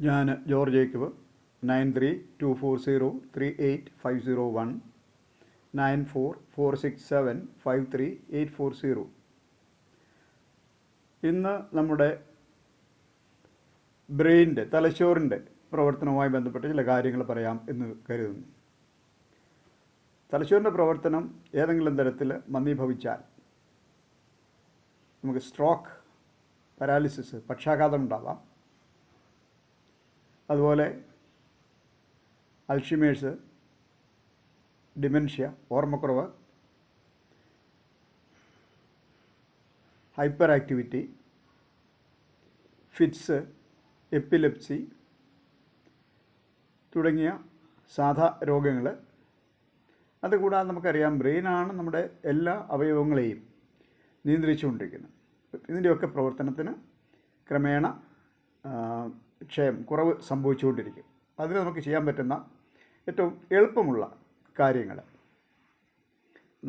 ഞാൻ George Jacob 9324038501 9446753840. ഇന്ന് നമ്മുടെ ബ്രെയിനിൻ്റെ തലച്ചോറിൻ്റെ പ്രവർത്തനവുമായി ബന്ധപ്പെട്ട് ചില കാര്യങ്ങൾ പറയാം എന്ന് കരുതുന്നു. തലച്ചോറിൻ്റെ പ്രവർത്തനം ഏതെങ്കിലും തരത്തിൽ മന്ദീഭവിച്ചാൽ നമുക്ക് സ്ട്രോക്ക്, പാരാലിസിസ്, പക്ഷാഘാതം ഉണ്ടാവാം. അതുപോലെ അൽഷിമേഴ്സ്, ഡിമെൻഷ്യ, ഓർമ്മക്കുറവ്, ഹൈപ്പർ ആക്ടിവിറ്റി, ഫിറ്റ്സ്, എപ്പിലെപ്സി തുടങ്ങിയ സാധാ രോഗങ്ങൾ. അതുകൂടാതെ നമുക്കറിയാം, ബ്രെയിനാണ് നമ്മുടെ എല്ലാ അവയവങ്ങളെയും നിയന്ത്രിച്ചുകൊണ്ടിരിക്കുന്നത്. ഇതിൻ്റെയൊക്കെ പ്രവർത്തനത്തിന് ക്രമേണ കുറവ് സംഭവിച്ചുകൊണ്ടിരിക്കും. അതിന് നമുക്ക് ചെയ്യാൻ പറ്റുന്ന ഏറ്റവും എളുപ്പമുള്ള കാര്യങ്ങൾ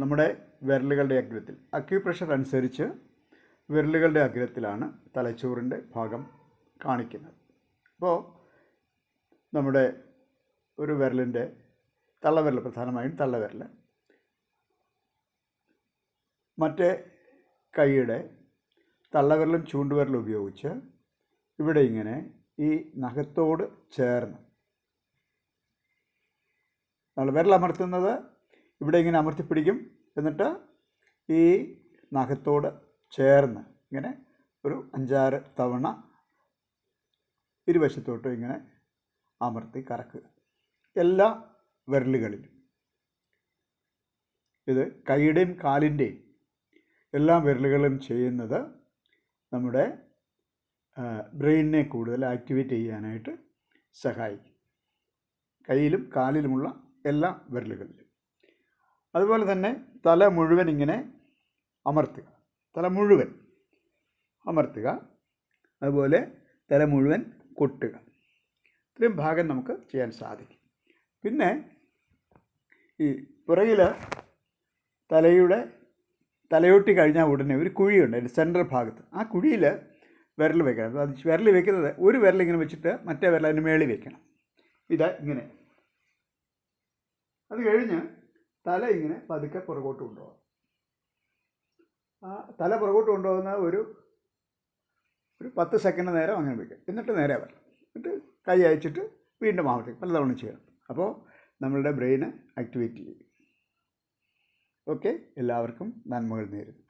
നമ്മുടെ വിരലുകളുടെ അഗ്രത്തിൽ, അക്യുപ്രഷർ അനുസരിച്ച് വിരലുകളുടെ അഗ്രത്തിലാണ് തലച്ചോറിൻ്റെ ഭാഗം കാണിക്കുന്നത്. അപ്പോൾ നമ്മുടെ ഒരു വിരലിൻ്റെ തള്ളവിരൽ, പ്രധാനമായും തള്ളവിരൽ, മറ്റേ കൈയുടെ തള്ളവിരലും ചൂണ്ടുവിരലും ഉപയോഗിച്ച് ഇവിടെ ഇങ്ങനെ ഈ നഖത്തോട് ചേർന്ന് നമ്മൾ വിരലമർത്തുന്നത് ഇവിടെ ഇങ്ങനെ അമർത്തിപ്പിടിക്കും. എന്നിട്ട് ഈ നഖത്തോട് ചേർന്ന് ഇങ്ങനെ ഒരു 5-6 തവണ ഇരുവശത്തോട്ടും ഇങ്ങനെ അമർത്തി കറക്കുക, എല്ലാ വിരലുകളിലും. ഇത് കൈയുടെയും കാലിൻ്റെയും എല്ലാ വിരലുകളും ചെയ്യുന്നത് നമ്മുടെ ബ്രെയിനിനെ കൂടുതൽ ആക്ടിവേറ്റ് ചെയ്യാനായിട്ട് സഹായിക്കും, കയ്യിലും കാലിലുമുള്ള എല്ലാ വിരലുകളിലും. അതുപോലെ തന്നെ തല മുഴുവൻ ഇങ്ങനെ അമർത്തുക, തല മുഴുവൻ അമർത്തുക. അതുപോലെ തല മുഴുവൻ കൊട്ടുക. ഇത്രയും ഭാഗം നമുക്ക് ചെയ്യാൻ സാധിക്കും. പിന്നെ ഈ പുറകിൽ തലയോട്ടി കഴിഞ്ഞാൽ ഉടനെ ഒരു കുഴിയുണ്ട്, അതിൻ്റെ സെൻട്രൽ ഭാഗത്ത്. ആ കുഴിയിൽ വിരൽ വെക്കണം. അത് വിരൽ വെക്കുന്നത് ഒരു വിരലിങ്ങനെ വെച്ചിട്ട് മറ്റേ വിരൽ അതിന് മേളിൽ വെക്കണം. ഇങ്ങനെ. അത് കഴിഞ്ഞ് തല ഇങ്ങനെ പതുക്കെ പുറകോട്ട് കൊണ്ടുപോകാം. ആ തല പുറകോട്ട് കൊണ്ടുപോകുന്ന ഒരു 10 സെക്കൻഡ് നേരം അങ്ങനെ വയ്ക്കാം. എന്നിട്ട് നേരെ വരണം. എന്നിട്ട് കൈ അയച്ചിട്ട് വീണ്ടും ആവർത്തിക്കും, പലതവണ ചെയ്യണം. അപ്പോൾ നമ്മളുടെ ബ്രെയിന് ആക്ടിവേറ്റ് ചെയ്യും. ഓക്കെ, എല്ലാവർക്കും നന്മകൾ നേരുന്നു.